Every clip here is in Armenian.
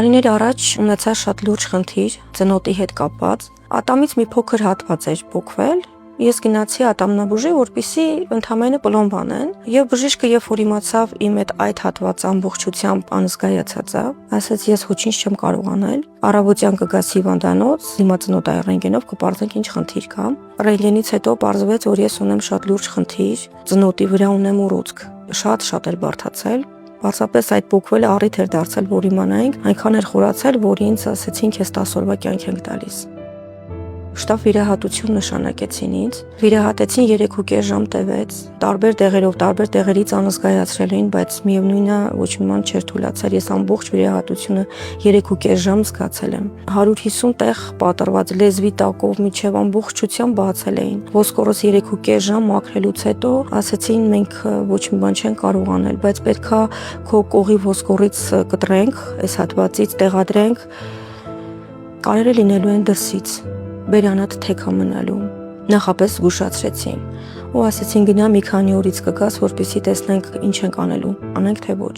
Տարիներ առաջ ունեցա շատ լուրջ խնդիր ծնոտի հետ կապված։ Ատամից մի փոքր հատված էր փոկվել։ Ես գնացի ատամնաբուժի, որպեսզի ընդամենը պլոմբ անեն, եւ բժիշկը երբ որ իմացավ իմ այդ հատվածը ամբողջությամբ անզգայացած է, ասաց ես ոչինչ չեմ կարող անել։ Առավոտյան կգաս հիվանդանոց, դիմացնոտային ռենտգենով կպարզենք ինչ խնդիր կա։ Ռենտգենից հետո պարզվեց, որ ես ունեմ շատ լուրջ խնդիր, ծնոտի վրա ունեմ ուռուցք։ Շատ էր բարդացել։ Պարզապես այդ փոկվելը առիթ էր դարձել, որ իմանայինք, այնքան էր խորացել, որ ինձ ասեցին, քեզ 10 օրվա կյանք ենք տալիս։ Շտապ վիրահատություն նշանակեցին ինձ։ Վիրահատեցին 3.5 ժամ տևեց։ Տարբեր տեղերով, տարբեր տեղերից անզգայացրել էին, բայց միևնույնն է, ոչ մի բան չէր թույլատրել։ Ես ամբողջ վիրահատությունը 3.5 ժամ զգացել եմ։ 150 տեղ պատրված լեզվի տակով միջև ամբողջությամբ բացել էին։ Ոսկորս 3.5 ժամ մաքրելուց հետո ասեցին մենք ոչ մի բան չեն կարող անել, բայց պետքա քո կողի ոսկորից կտրենք, այս հատվածից տեղադրենք, կարելի լինելու են դրսից, բերանատ թեքա մնալու։ Նախապես զգուշացրեցին ու ասեցին գնա մի քանի օրից կգաս, որպեսզի տեսնենք ինչ ենք անելու, անենք թե ոչ։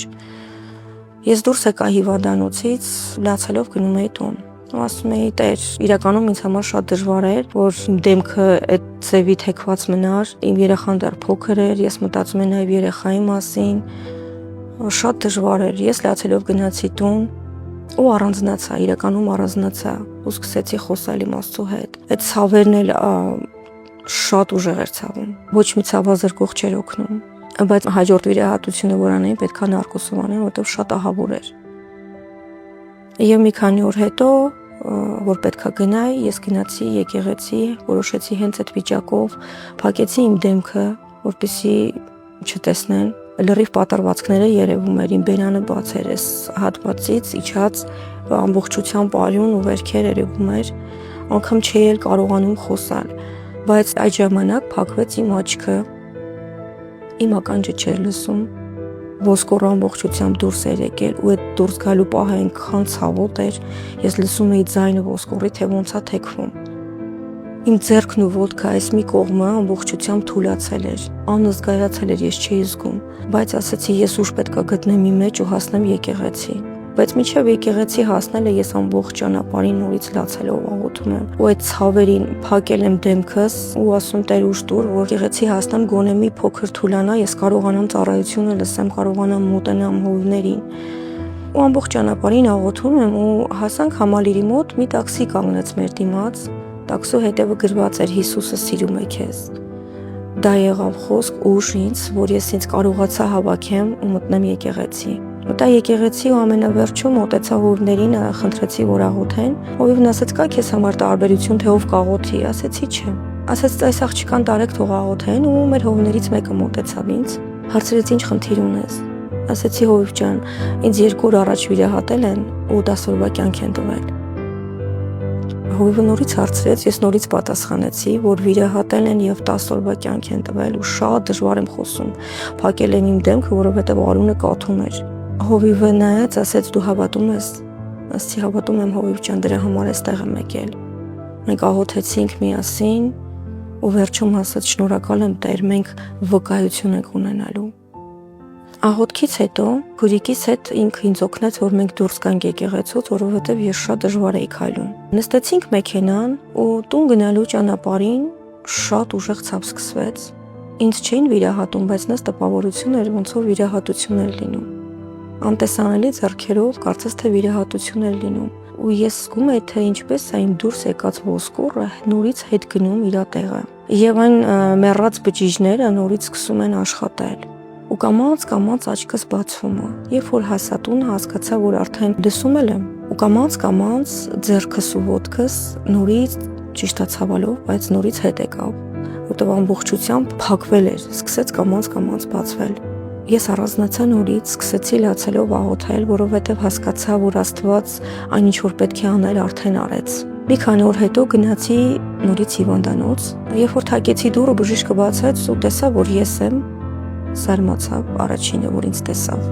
Ես դուրս եկա հիվանդանոցից, լացելով գնում էի տուն։ Ասում էի տեր, իրականում ինձ համար շատ դժվար էր, որ դեմքը այդ ձևի թեքված մնար, իմ երեխան դեռ փոքր էր, ես մտածում եմ նաև երեխայի մասին, շատ դժվար էր։ Ես լացելով գնացի տուն ու առանձնացա, իրականում առանձնացա ու սկսեցի խոսալ իմ Աստծո հետ։ Այդ ցավերն էլ շատ ուժեղ էր ցավում։ Ոչ մի ցավազրկող չէր օգնում, բայց հաջորդ վիրահատությունը որ անեին, պետքա նարկոսով անեն, որովհետև շատ ահավոր էր։ Եվ մի քանի օր հետո, որ պետքա գնայի, ես գնացի եկեղեցի, որոշեցի հենց այդ վիճակով փակեցի իմ դեմքը, որպեսզի չտեսնեն։ Լրիվ պատրվածքները երևում էր, իմ բերանը բաց էր, այս հատվածից իջած ամբողջությամբ արյուն ու վերքեր երևում էր, անգամ չէի էլ կարողանում խոսալ, բայց այդ ժամանակ փակվեց իմ աչքը, իմ ականջը չէր լսում, ոսկորը ամբողջությամբ դուրս էր եկել ու այդ դուրս գալու պահը այնքան ցավոտ էր, ես լսում էի ձայնը ոսկորի, թե ոնց է թեքվում։ Իմ ձեռքն ու ոտքը այս մի կողմը ամբողջությամբ թուլացել էր, անզգայացել էր, ես չէի զգում, բայց ասացի ես ուժ պետքա գտնեմ իմ մեջ ու հասնեմ եկեղեցի։ Բայց մինչև եկեղեցի հասնելը ես ամբողջ ճանապարհին նորից լացելով աղոթում եմ ու այդ ցավերին փակել եմ դեմքս ու ասում Տեր ուժ տուր, որ եկեղեցի հասնեմ, գոնե մի փոքր թուլանա, ես կարողանամ ծառայությունը լսեմ, կարողանամ մոտենամ հովներին։ Ու ամբողջ ճանապարհին աղոթում եմ ու հասանք Համալիրի մոտ, մի տաքսի կանգնեց մեր դիմաց, տաքսու հետևը գրված էր Հիսուսը սիրում է քեզ։ Դա եղավ խոսք ուժ ինձ, որ ես ինձ կարողացա հավաքեմ ու մտնեմ եկեղեցի։ Մտա եկեղեցի ու ամենավերջում մոտեցա հովիվներին, խնդրեցի որ աղոթեն։ Հովիվն ասաց կա քեզ համար տարբերություն թե ով կաղոթի, ասեցի չէ։ Ասաց այս աղջկան տարեք թող աղոթեն ու մեր հովիվներից մեկը մոտեցավ ինձ, հարցրեց ինչ խնդիր ունես։ Ասեցի հովիվ ջան, ինձ 2 օր առաջ վիրահատել են ու 10 օրվա կյանք են տվել։ Հովիվը նորից հարցրեց, ես նորից պատասխանեցի, որ վիրահատել են եւ 10 օրվա կյանք են տվել ու շատ դժվար եմ խոսում։ Փակել եմ իմ դեմքը, որովհետեւ արյունը կաթում էր։ Հովիվը նայեց, ասեց դու հավատում ես։ Ասեցի հավատում եմ հովիվ ջան, դրա համար էստեղ եմ եկել։ Մենք աղոթեցինք միասին ու վերջում ասաց շնորհակալ եմ Տեր, մենք վկայություն ենք ունենալու։ Աղոթքից հետո քուրիկիս հետ ինքը ինձ օգնեց, որ մենք դուրս գանք եկեղեցուց, որովհետև ես շատ դժվար էի քայլում։ Նստեցինք մեքենան ու տուն գնալու ճանապարհին շատ ուժեղ ցավ սկսվեց։ Ինձ չէին վիրահատում, բայց նես տպավորություն էր, ոնց որ վիրահատություն էր լինում։ Անտեսանելի ձեռքերով կարծես թե վիրահատություն էր լինում։ Ու ես զգում էի, թե ինչպես է իմ դուրս եկած ոսկորը նորից հետ գնում իր տեղը։ Եվ այն մեռած բջիջները նորից սկսում են աշխատել։ Ու կամաց աչքս բացվում է։ Երբ որ հասա տուն, հասկացա, որ արդեն լսում եմ, ու կամաց ձեռքս ու ոտքս նորից ճիշտ ցավալով, բայց նորից հետ եկավ, որտեղ ամբողջությամբ փակվել էր, սկսեց կամաց բացվել։ Ես առանձնացա նորից, սկսեցի լացելով աղոթել, որովհետև հասկացա, որ Աստված այն ինչ որ պետք է անել, արդեն արեց։ Մի քանի օր հետո գնացի նորից հիվանդանոց, երբ որ թակեցի դուռը, բժիշկը բացեց ու տեսա, որ ես եմ, զարմացավ առաջինը, որ ինձ տեսավ։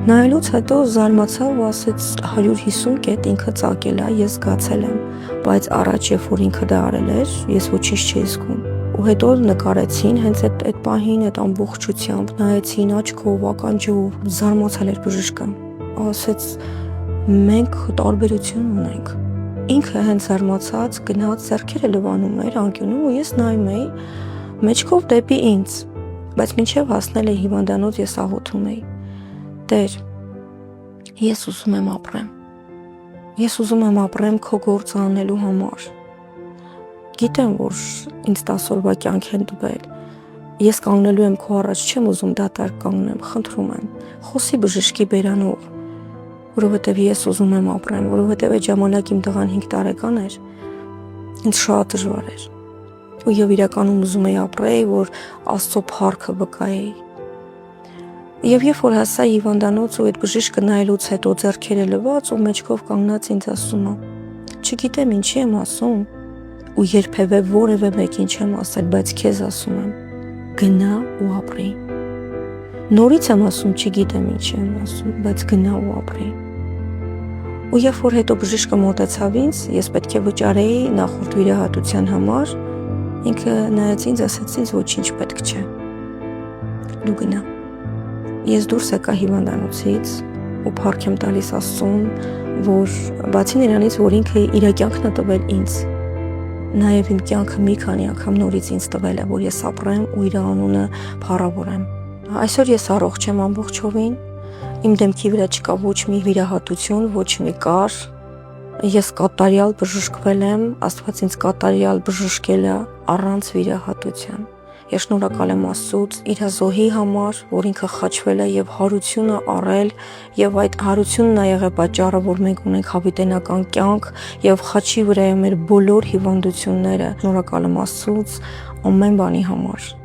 Նայելուց հետո զարմացավ ու ասեց 150 կետ ինքը ծակել է, ես զգացել եմ, բայց առաջ երբ որ ինքը դա արել էր, ես ոչինչ չէի զգում։ Ու հետո նկարեցին հենց այդ պահին, այդ ամբողջությամբ, նայեցին աչքով, ականջով, զարմացել էր բժիշկը։ Ասեց մենք տարբերություն ունենք։ Ինքը հենց զարմացած գնաց ձեռքերը լվանում էր անկյունում ու ես նայում էի մեջքով դեպի ինձ, բայց մինչև հասնել է հիվանդանոց ես աղոթում էի. Տեր, ես ուզում եմ ապրեմ։ Ես ուզում եմ ապրեմ քո գործը անելու համար։ Գիտեմ, որ ինձ 10 օրվա կյանք են տվել։ Ես կանգնելու եմ քո առաջ, չեմ ուզում դատարկ կանգնեմ, խնդրում եմ, խոսի բժշկի բերանով, որովհետև ես ուզում եմ ապրեմ, որովհետև այդ ժամանակ իմ տղան 5 տարեկան էր, ինձ շատ դժվար էր։ Ու եւ իրականում ուզում էի ապրեի, որ Աստծո փառքը վկայեի։ Եվ երբ որ հասա հիվանդանոց ու այդ բժիշկը նայելուց հետո ձեռքերը լվաց ու մեջքով կանգնած ինձ ասում է. չգիտեմ ինչի եմ ասում ու երբևէ որևէ մեկին չեմ ասել, բայց քեզ ասում եմ. գնա ու ապրի։ Նորից եմ ասում, չգիտեմ ինչի եմ ասում, բայց գնա ու ապրի։ Ու երբ որ հետո բժիշկը մոտեցավ ինձ, ես պետք է վճարեի նախորդ վիրահատության համար, ինքը նայեց ինձ, ասեց ինձ ոչինչ պետք չէ։ Դու գնա։ Ես դուրս եկա հիվանդանոցից ու փառք եմ տալիս Աստծուն, որ բացի նրանից, որ ինքը իր կյանքն է տվել ինձ, նաև իմ կյանքը մի քանի անգամ նորից ինձ տվել է, որ ես ապրեմ ու իր անունը փառավորեմ։ Այսօր ես առողջ եմ ամբողջովին, իմ դեմքի վրա չկա ոչ մի վիրահատություն, ոչ մի կար, ես կատարյալ բժշկվել եմ, Աստված ինձ կատարյալ բժշկել է առանց վիրահատության։ Ես շնորհակալ եմ Աստծուց իր զոհի համար, որ ինքը խաչվել է եւ հարություն է առել, եւ այդ հարությունն է եղել պատճառը, որ մենք ունենք հավիտենական կյանք եւ խաչի վրա է մեր բոլոր հիվանդությունները։ Շնորհակալ եմ Աստծուց ամեն բանի համար։